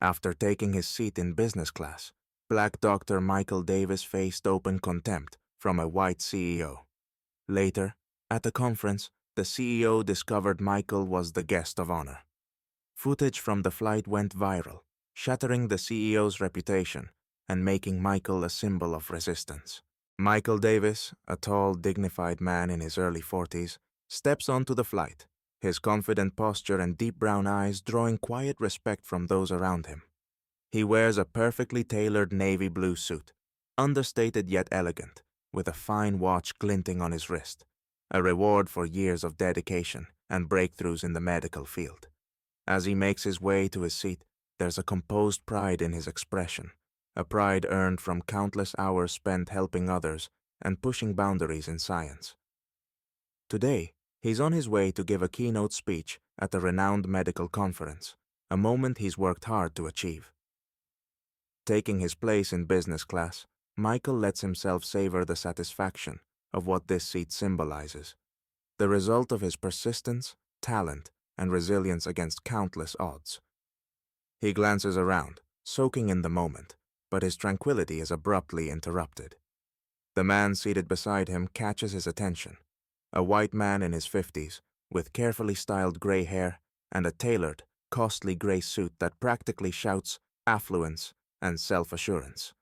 After taking his seat in business class, Black Dr. Michael Davis faced open contempt from a white CEO. Later, at the conference, the CEO discovered Michael was the guest of honor. Footage from the flight went viral, shattering the CEO's reputation and making Michael a symbol of resistance. Michael Davis, a tall, dignified man in his early 40s, steps onto the flight, his confident posture and deep brown eyes drawing quiet respect from those around him. He wears a perfectly tailored navy blue suit, understated yet elegant, with a fine watch glinting on his wrist, a reward for years of dedication and breakthroughs in the medical field. As he makes his way to his seat, there's a composed pride in his expression, a pride earned from countless hours spent helping others and pushing boundaries in science. Today, he's on his way to give a keynote speech at a renowned medical conference, a moment he's worked hard to achieve. Taking his place in business class, Michael lets himself savor the satisfaction of what this seat symbolizes, the result of his persistence, talent, and resilience against countless odds. He glances around, soaking in the moment, but his tranquility is abruptly interrupted. The man seated beside him catches his attention, a white man in his 50s, with carefully styled gray hair and a tailored, costly gray suit that practically shouts affluence and self-assurance.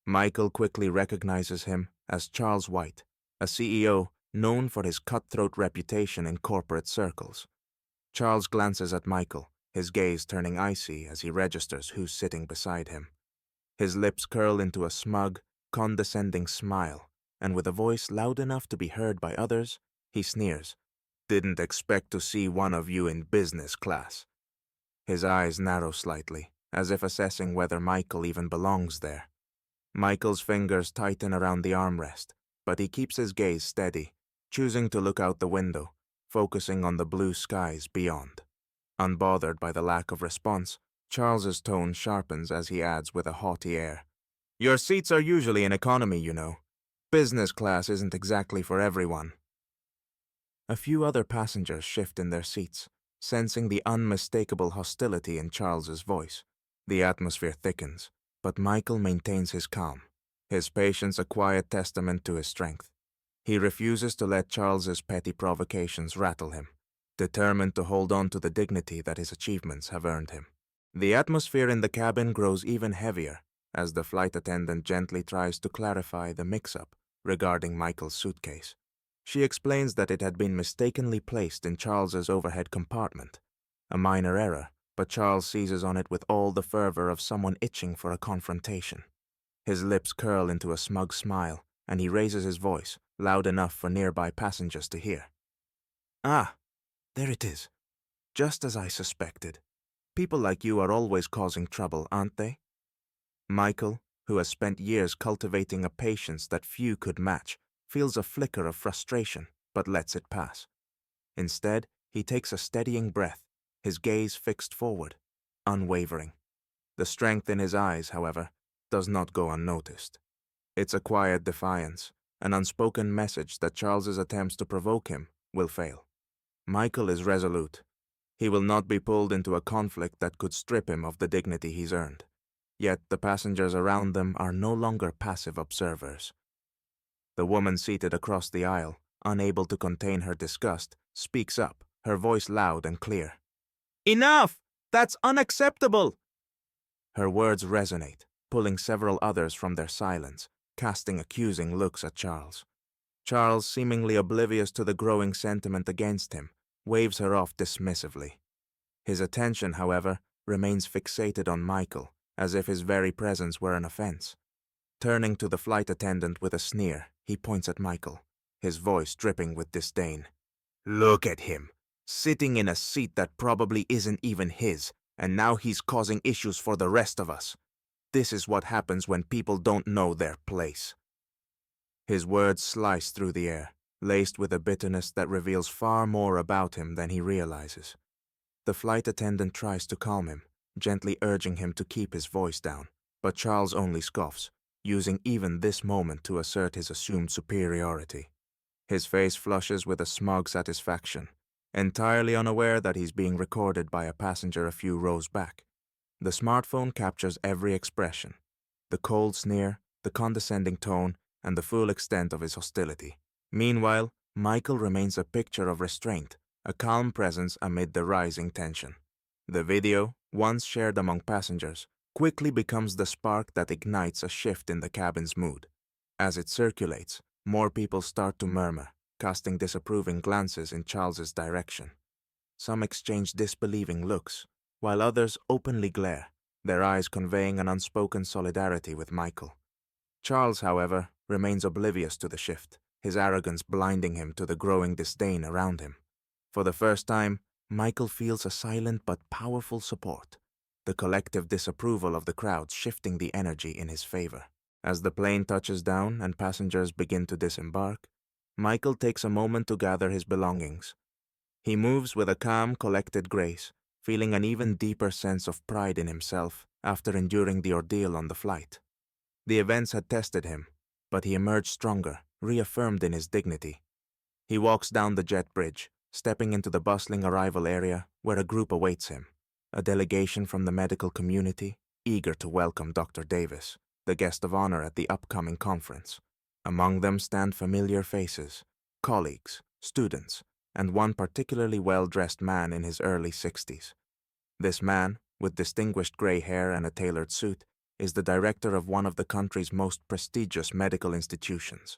Michael quickly recognizes him as Charles White, a CEO known for his cutthroat reputation in corporate circles. Charles glances at Michael, his gaze turning icy as he registers who's sitting beside him. His lips curl into a smug, condescending smile, and with a voice loud enough to be heard by others, he sneers, "Didn't expect to see one of you in business class." His eyes narrow slightly, as if assessing whether Michael even belongs there. Michael's fingers tighten around the armrest, but he keeps his gaze steady, choosing to look out the window, focusing on the blue skies beyond. Unbothered by the lack of response, Charles's tone sharpens as he adds with a haughty air, "Your seats are usually in economy, you know. Business class isn't exactly for everyone." A few other passengers shift in their seats, sensing the unmistakable hostility in Charles's voice. The atmosphere thickens, but Michael maintains his calm, his patience a quiet testament to his strength. He refuses to let Charles's petty provocations rattle him, determined to hold on to the dignity that his achievements have earned him. The atmosphere in the cabin grows even heavier as the flight attendant gently tries to clarify the mix-up regarding Michael's suitcase. She explains that it had been mistakenly placed in Charles's overhead compartment. A minor error, but Charles seizes on it with all the fervor of someone itching for a confrontation. His lips curl into a smug smile, and he raises his voice, loud enough for nearby passengers to hear. "Ah, there it is. Just as I suspected. People like you are always causing trouble, aren't they?" Michael, who has spent years cultivating a patience that few could match, feels a flicker of frustration, but lets it pass. Instead, he takes a steadying breath, his gaze fixed forward, unwavering. The strength in his eyes, however, does not go unnoticed. It's a quiet defiance, an unspoken message that Charles's attempts to provoke him will fail. Michael is resolute. He will not be pulled into a conflict that could strip him of the dignity he's earned. Yet the passengers around them are no longer passive observers. The woman seated across the aisle, unable to contain her disgust, speaks up, her voice loud and clear. "Enough! That's unacceptable!" Her words resonate, pulling several others from their silence, casting accusing looks at Charles. Charles, seemingly oblivious to the growing sentiment against him, waves her off dismissively. His attention, however, remains fixated on Michael, as if his very presence were an offense. Turning to the flight attendant with a sneer, he points at Michael, his voice dripping with disdain. "Look at him, sitting in a seat that probably isn't even his, and now he's causing issues for the rest of us. This is what happens when people don't know their place." His words slice through the air, laced with a bitterness that reveals far more about him than he realizes. The flight attendant tries to calm him, gently urging him to keep his voice down, but Charles only scoffs, using even this moment to assert his assumed superiority. His face flushes with a smug satisfaction, entirely unaware that he's being recorded by a passenger a few rows back. The smartphone captures every expression, the cold sneer, the condescending tone, and the full extent of his hostility. Meanwhile, Michael remains a picture of restraint, a calm presence amid the rising tension. The video, once shared among passengers, quickly becomes the spark that ignites a shift in the cabin's mood. As it circulates, more people start to murmur, casting disapproving glances in Charles's direction. Some exchange disbelieving looks, while others openly glare, their eyes conveying an unspoken solidarity with Michael. Charles, however, remains oblivious to the shift, his arrogance blinding him to the growing disdain around him. For the first time, Michael feels a silent but powerful support, the collective disapproval of the crowd shifting the energy in his favor. As the plane touches down and passengers begin to disembark, Michael takes a moment to gather his belongings. He moves with a calm, collected grace, feeling an even deeper sense of pride in himself after enduring the ordeal on the flight. The events had tested him, but he emerged stronger, reaffirmed in his dignity. He walks down the jet bridge, stepping into the bustling arrival area where a group awaits him, a delegation from the medical community, eager to welcome Dr. Davis, the guest of honor at the upcoming conference. Among them stand familiar faces, colleagues, students, and one particularly well-dressed man in his early 60s. This man, with distinguished gray hair and a tailored suit, is the director of one of the country's most prestigious medical institutions.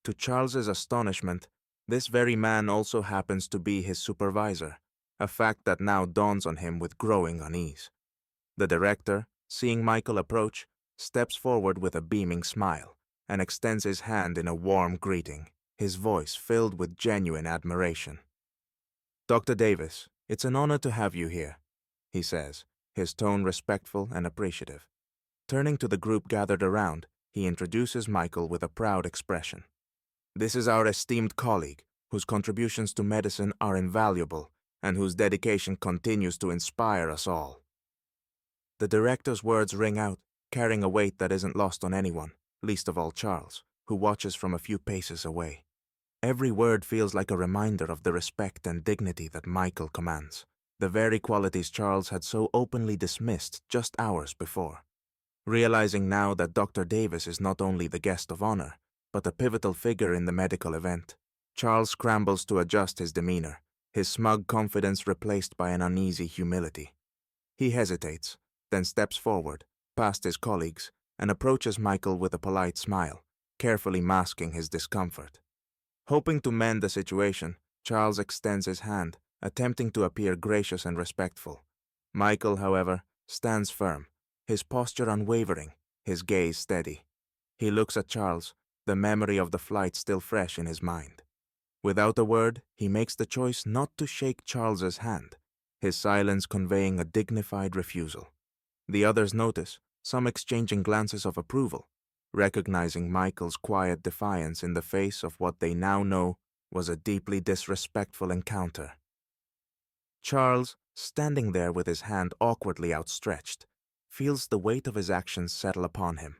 To Charles's astonishment, this very man also happens to be his supervisor, a fact that now dawns on him with growing unease. The director, seeing Michael approach, steps forward with a beaming smile and extends his hand in a warm greeting, his voice filled with genuine admiration. "Dr. Davis, it's an honor to have you here," he says, his tone respectful and appreciative. Turning to the group gathered around, he introduces Michael with a proud expression. "This is our esteemed colleague, whose contributions to medicine are invaluable and whose dedication continues to inspire us all." The director's words ring out, carrying a weight that isn't lost on anyone, least of all Charles, who watches from a few paces away. Every word feels like a reminder of the respect and dignity that Michael commands, the very qualities Charles had so openly dismissed just hours before. Realizing now that Dr. Davis is not only the guest of honor, but a pivotal figure in the medical event, Charles scrambles to adjust his demeanor, his smug confidence replaced by an uneasy humility. He hesitates, then steps forward, past his colleagues, and approaches Michael with a polite smile, carefully masking his discomfort. Hoping to mend the situation, Charles extends his hand, attempting to appear gracious and respectful. Michael, however, stands firm, his posture unwavering, his gaze steady. He looks at Charles, the memory of the flight still fresh in his mind. Without a word, he makes the choice not to shake Charles's hand, his silence conveying a dignified refusal. The others notice, some exchanging glances of approval, recognizing Michael's quiet defiance in the face of what they now know was a deeply disrespectful encounter. Charles, standing there with his hand awkwardly outstretched, feels the weight of his actions settle upon him.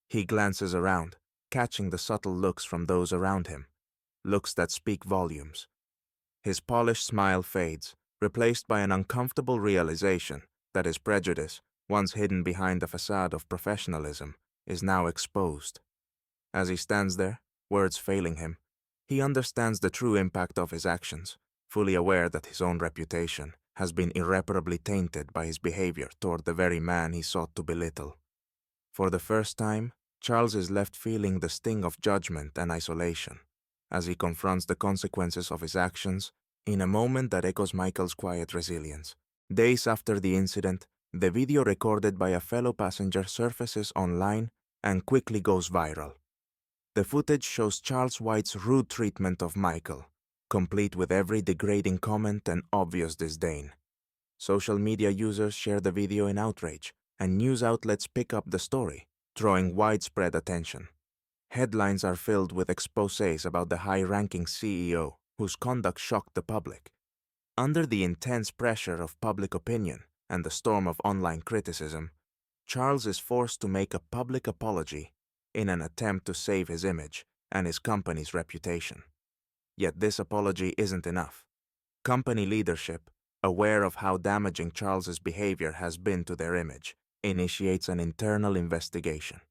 He glances around, catching the subtle looks from those around him, looks that speak volumes. His polished smile fades, replaced by an uncomfortable realization that his prejudice, once hidden behind a facade of professionalism, is now exposed. As he stands there, words failing him, he understands the true impact of his actions, fully aware that his own reputation has been irreparably tainted by his behavior toward the very man he sought to belittle. For the first time, Charles is left feeling the sting of judgment and isolation, as he confronts the consequences of his actions in a moment that echoes Michael's quiet resilience. Days after the incident, the video recorded by a fellow passenger surfaces online and quickly goes viral. The footage shows Charles White's rude treatment of Michael, complete with every degrading comment and obvious disdain. Social media users share the video in outrage, and news outlets pick up the story, drawing widespread attention. Headlines are filled with exposés about the high-ranking CEO, whose conduct shocked the public. Under the intense pressure of public opinion and the storm of online criticism, Charles is forced to make a public apology in an attempt to save his image and his company's reputation. Yet this apology isn't enough. Company leadership, aware of how damaging Charles's behavior has been to their image, initiates an internal investigation.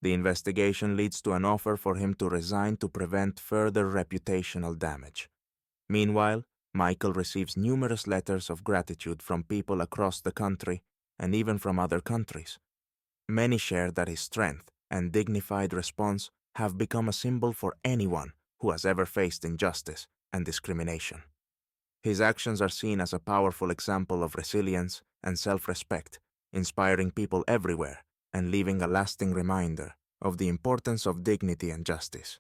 The investigation leads to an offer for him to resign to prevent further reputational damage. Meanwhile, Michael receives numerous letters of gratitude from people across the country and even from other countries. Many share that his strength and dignified response have become a symbol for anyone who has ever faced injustice and discrimination. His actions are seen as a powerful example of resilience and self-respect, inspiring people everywhere and leaving a lasting reminder of the importance of dignity and justice.